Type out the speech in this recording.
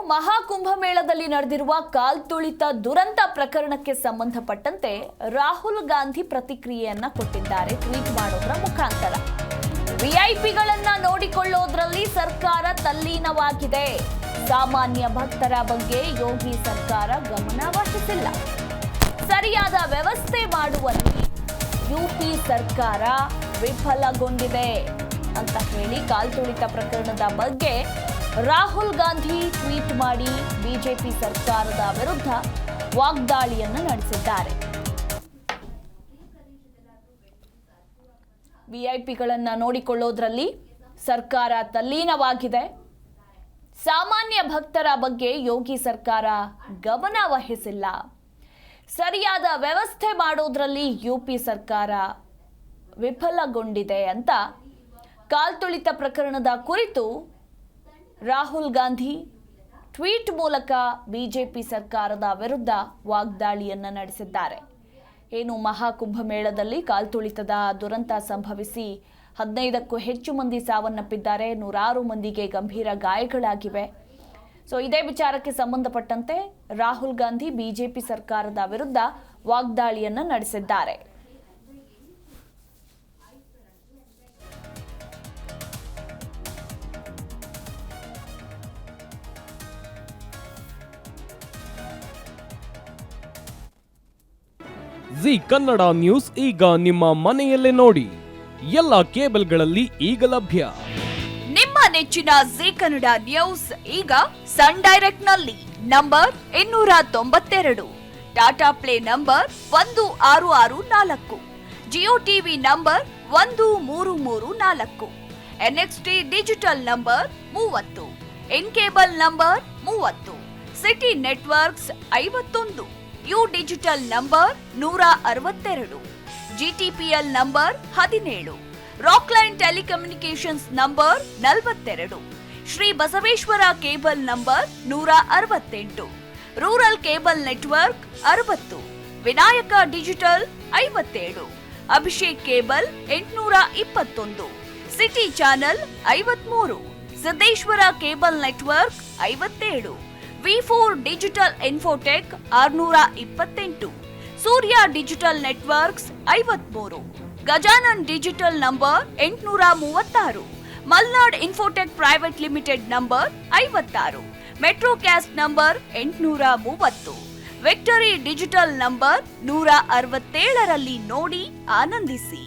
ಮಹಾಕುಂಭಮೇಳದಲ್ಲಿ ನಡೆದಿರುವ ಕಾಲ್ತುಳಿತ ದುರಂತ ಪ್ರಕರಣಕ್ಕೆ ಸಂಬಂಧಪಟ್ಟಂತೆ ರಾಹುಲ್ ಗಾಂಧಿ ಪ್ರತಿಕ್ರಿಯೆಯನ್ನ ಕೊಟ್ಟಿದ್ದಾರೆ ಟ್ವೀಟ್ ಮಾಡೋದ್ರ ಮುಖಾಂತರ. ವಿಐಪಿಗಳನ್ನ ನೋಡಿಕೊಳ್ಳೋದ್ರಲ್ಲಿ ಸರ್ಕಾರ ತಲ್ಲೀನವಾಗಿದೆ. ಸಾಮಾನ್ಯ ಭಕ್ತರ ಬಗ್ಗೆ ಯೋಗಿ ಸರ್ಕಾರ ಗಮನ ವಹಿಸಿಲ್ಲ. ಸರಿಯಾದ ವ್ಯವಸ್ಥೆ ಮಾಡುವಲ್ಲಿ ಯುಪಿ ಸರ್ಕಾರ ವಿಫಲಗೊಂಡಿದೆ ಅಂತ ಹೇಳಿ ಕಾಲ್ತುಳಿತ ಪ್ರಕರಣದ ಬಗ್ಗೆ ರಾಹುಲ್ ಗಾಂಧಿ ಟ್ವೀಟ್ ಮಾಡಿ ಬಿಜೆಪಿ ಸರ್ಕಾರದ ವಿರುದ್ಧ ವಾಗ್ದಾಳಿಯನ್ನು ನಡೆಸಿದ್ದಾರೆ. ವಿಐಪಿಗಳನ್ನ ನೋಡಿಕೊಳ್ಳೋದ್ರಲ್ಲಿ ಸರ್ಕಾರ ತಲ್ಲೀನವಾಗಿದೆ. ಸಾಮಾನ್ಯ ಭಕ್ತರ ಬಗ್ಗೆ ಯೋಗಿ ಸರ್ಕಾರ ಗಮನ ವಹಿಸಿಲ್ಲ. ಸರಿಯಾದ ವ್ಯವಸ್ಥೆ ಮಾಡೋದ್ರಲ್ಲಿ ಯುಪಿ ಸರ್ಕಾರ ವಿಫಲಗೊಂಡಿದೆ ಅಂತ ಕಾಲ್ತುಳಿತ ಪ್ರಕರಣದ ಕುರಿತು ರಾಹುಲ್ ಗಾಂಧಿ ಟ್ವೀಟ್ ಮೂಲಕ ಬಿಜೆಪಿ ಸರ್ಕಾರದ ವಿರುದ್ಧ ವಾಗ್ದಾಳಿಯನ್ನು ನಡೆಸಿದ್ದಾರೆ. ಏನು ಮಹಾಕುಂಭಮೇಳದಲ್ಲಿ ಕಾಲ್ತುಳಿತದ ದುರಂತ ಸಂಭವಿಸಿ 15ಕ್ಕೂ ಹೆಚ್ಚು ಮಂದಿ ಸಾವನ್ನಪ್ಪಿದ್ದಾರೆ, 100 ಮಂದಿಗೆ ಗಂಭೀರ ಗಾಯಗಳಾಗಿವೆ. ಇದೇ ವಿಚಾರಕ್ಕೆ ಸಂಬಂಧಪಟ್ಟಂತೆ ರಾಹುಲ್ ಗಾಂಧಿ ಬಿಜೆಪಿ ಸರ್ಕಾರದ ವಿರುದ್ಧ ವಾಗ್ದಾಳಿಯನ್ನು ನಡೆಸಿದ್ದಾರೆ. ಜಿ ಕನ್ನಡ ನ್ಯೂಸ್ ಈಗ ನಿಮ್ಮ ಮನೆಯಲ್ಲೇ ನೋಡಿ. ಎಲ್ಲ ಕೇಬಲ್ಗಳಲ್ಲಿ ಈಗ ಲಭ್ಯ. ನಿಮ್ಮ ನೆಚ್ಚಿನ ಜಿ ಕನ್ನಡ ನ್ಯೂಸ್ ಈಗ ಸನ್ ಡೈರೆಕ್ಟ್ ನಲ್ಲಿ number 292, Tata Play number 1664, Jio TV number 1334, NXT digital number 30, In Cable number 30, Siti networks 51, U digital number 162, GTPL number 17, Rockline telecommunications number 42, Shri Basaveshwara cable number 168, rural cable network 60, Vinayaka digital 57, Abhishek cable 821, city channel 53, Siddeshwara cable network 57, ವಿ4 digital infotech 628, Surya digital networks 53, Gajanan digital number 836, Malnad infotech private limited number 56, Metrocast number 830, Victory digital number 167ರಲ್ಲಿ ನೋಡಿ ಆನಂದಿಸಿ.